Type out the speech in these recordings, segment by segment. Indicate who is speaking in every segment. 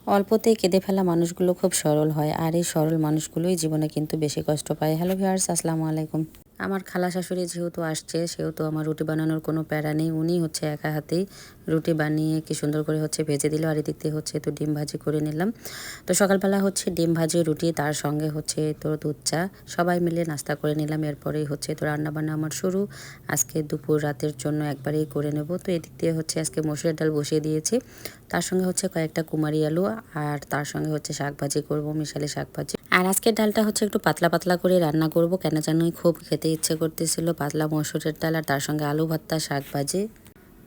Speaker 1: অল্পতেই কেঁদে ফেলা মানুষগুলো খুব সরল হয়, আর এই সরল মানুষগুলোই জীবনে কিন্তু বেশি কষ্ট পায়। হ্যালো ভিউয়ার্স, আসসালামু আলাইকুম। আমার খালা শাশুড়ি যেহেতু আসছে, সেহেতু আমার রুটি বানানোর কোনো প্যারা নেই। উনি হচ্ছে একা হাতেই রুটি বানিয়ে কি সুন্দর করে হচ্ছে ভেজে দিল, আর এদিক দিয়ে হচ্ছে তো ডিম ভাজি করে নিলাম। তো সকালবেলা হচ্ছে ডিম ভাজি রুটি, তার সঙ্গে হচ্ছে তো দুধ চা, সবাই মিলে নাস্তা করে নিলাম। এরপরেই হচ্ছে তো রান্নাবান্না আমার শুরু। আজকে দুপুর রাতের জন্য একবারেই করে নেব। তো এদিক দিয়ে হচ্ছে আজকে মসুরের ডাল বসিয়ে দিয়েছি, তার সঙ্গে হচ্ছে কয়েকটা কুমারি আলু, আর তার সঙ্গে হচ্ছে শাক ভাজি করবো, মিশালি শাক ভাজি। আর আজকের ডালটা হচ্ছে একটু পাতলা পাতলা করে রান্না করব, কেন জানোই খুব খেতে ইচ্ছে করতেছিল পাতলা মসুরের ডাল, আর তার সঙ্গে আলু ভর্তা, শাক ভাজি।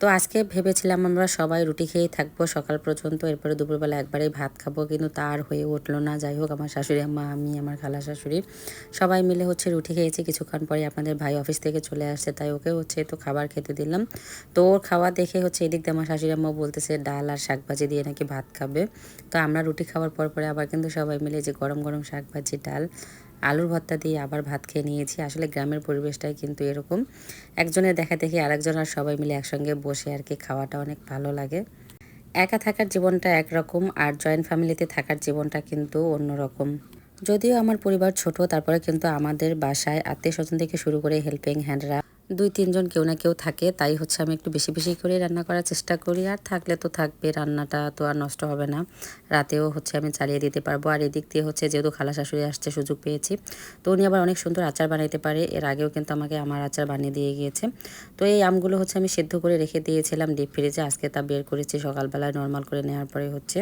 Speaker 1: তো আজকে ভেবেছিলাম আমরা সবাই রুটি খেয়েই থাকবো সকাল পর্যন্ত, এরপরে দুপুরবেলা একবারেই ভাত খাবো, কিন্তু তার হয়ে উঠলো না। যাই হোক, আমার শাশুড়ি আম্মা, আমি, আমার খালা শাশুড়ি সবাই মিলে হচ্ছে রুটি খেয়েছি। কিছুক্ষণ পরে আপনাদের ভাই অফিস থেকে চলে আসছে, তাই ওকে হচ্ছে তো খাবার খেতে দিলাম। তো ওর খাওয়া দেখে হচ্ছে এদিক দিয়ে আমার শাশুড়ি আম্মা বলতেছে ডাল আর শাক ভাজি দিয়ে নাকি ভাত খাবে। তো আমরা রুটি খাওয়ার পর পরে আবার কিন্তু সবাই মিলে যে গরম গরম শাক ভাজি, ডাল, আলুর ভর্তা দিয়ে আবার ভাত খেয়ে নিয়েছি। আসলে গ্রামের পরিবেশটাই কিন্তু এরকম, একজনের দেখা দেখি আরেকজন, আর সবাই মিলে একসঙ্গে বসে আর কি খাওয়াটা অনেক ভালো লাগে। একা থাকার জীবনটা একরকম, আর জয়েন্ট ফ্যামিলিতে থাকার জীবনটা কিন্তু অন্যরকম। যদিও আমার পরিবার ছোট, তারপরে কিন্তু আমাদের বাসায় আত্মীয় স্বজন থেকে শুরু করে হেল্পিং হ্যান্ডরা 2-3 জন কেউ না কেউ থাকে, তাই হচ্ছে আমি একটু বেশি বেশি করে রান্না করার চেষ্টা করি। আর থাকলে তো থাকবে, রান্নাটা তো আর নষ্ট হবে না, রাতেও হচ্ছে আমি চালিয়ে দিতে পারবো। আর এদিক দিয়ে হচ্ছে যেহেতু খালা শাশুড়ি আসছে, সুযোগ পেয়েছি, তো উনি আবার অনেক সুন্দর আচার বানাইতে পারে। এর আগেও কিন্তু আমাকে আমার আচার বানিয়ে দিয়ে গিয়েছে। তো এই আমগুলো হচ্ছে আমি সেদ্ধ করে রেখে দিয়েছিলাম ডিপ ফ্রিজে, আজকে তা বের করেছি সকালবেলায়। নর্মাল করে নেওয়ার পরে হচ্ছে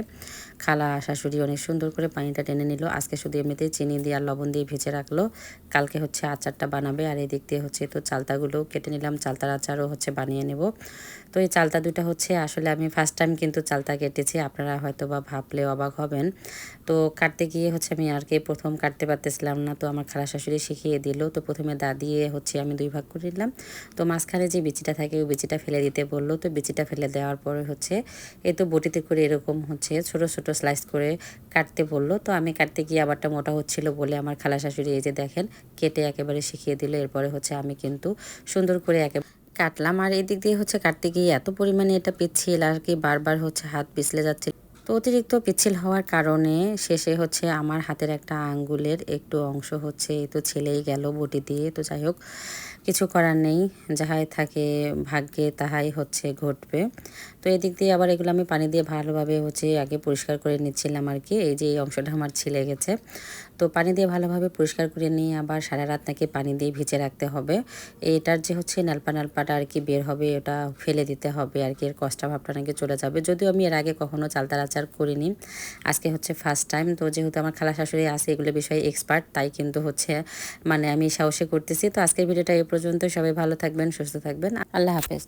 Speaker 1: খালা শাশুড়ি অনেক সুন্দর করে পানিটা টেনে নিল। আজকে শুধু এমনিতেই চিনি দিয়ে আর লবণ দিয়ে ভেজে রাখলো, কালকে হচ্ছে আচারটা বানাবে। আর এদিক দিয়ে হচ্ছে তো চালতাগুলো কেটে নিলাম, চালতার আচারও হচ্ছে বানিয়ে নেব। তো এই চালতা দুটা হচ্ছে আসলে আমি ফার্স্ট টাইম কিন্তু চালতা কেটেছি, আপনারা হয়তো বা ভাবলে অবাক হবেন। তো কাটতে গিয়ে হচ্ছে আমি আর কি প্রথম কাটতে পারতেছিলাম না, তো আমার খালা শাশুড়ি শিখিয়ে দিল। তো প্রথমে দা দিয়ে হচ্ছে আমি 2 ভাগ করে নিলাম। তো মাঝখানে যে বিচিটা থাকে ওই বিচিটা ফেলে দিতে বললো, তো বিচিটা ফেলে দেওয়ার পরে হচ্ছে এই তো বটিতে করে এরকম হচ্ছে ছোট ছোট স্লাইস করে কাটতে বললো। তো আমি কাটতে গিয়ে আবারটা মোটা হচ্ছিল বলে আমার খালা শাশুড়ি এই যে দেখেন কেটে একেবারে শিখিয়ে দিল। এরপরে হচ্ছে আমি কিন্তু সুন্দর করে কাটলাম। আর এদিক দিয়ে হচ্ছে কাটতে গিয়ে এত পরিমাণে এটা পিচ্ছিল আর কি, বারবার হচ্ছে হাত পিছলে যাচ্ছে। তো অতিরিক্ত পিচ্ছিল হওয়ার কারণে শেষে হচ্ছে আমার হাতের একটা আঙ্গুলের একটু অংশ হচ্ছে এই তো ছেলেই গেল বটি দিয়ে। তো যাই হোক, কিছু করার নেই, যাহাই থাকে ভাগ্যে তাহাই হচ্ছে ঘটবে। তো এদিক দিয়ে আবার এগুলো আমি পানি দিয়ে ভালোভাবে হচ্ছে আগে পরিষ্কার করে নিচ্ছিলাম আর কি। এই যে এই অংশটা আমার ছিলে গেছে, তো পানি দিয়ে ভালোভাবে পরিষ্কার করে নিয়ে আবার সারা রাত নাকি পানি দিয়ে ভিজে রাখতে হবে। এটার যে হচ্ছে নালপাটা আর কি বের হবে, ওটা ফেলে দিতে হবে আর কি, এর কষ্টা ভাবটা নাকি চলে যাবে। যদিও আমি এর আগে কখনো চালতার আচার করিনি, আজকে হচ্ছে ফার্স্ট টাইম। তো যেহেতু আমার খালা শাশুড়ি আছে এগুলো বিষয়ে এক্সপার্ট, তাই কিন্তু হচ্ছে মানে আমি সাহসে করতেছি। তো আজকের ভিডিওটা এই পর্যন্ত, সবাই ভালো থাকবেন, সুস্থ থাকবেন, আল্লাহ হাফেজ।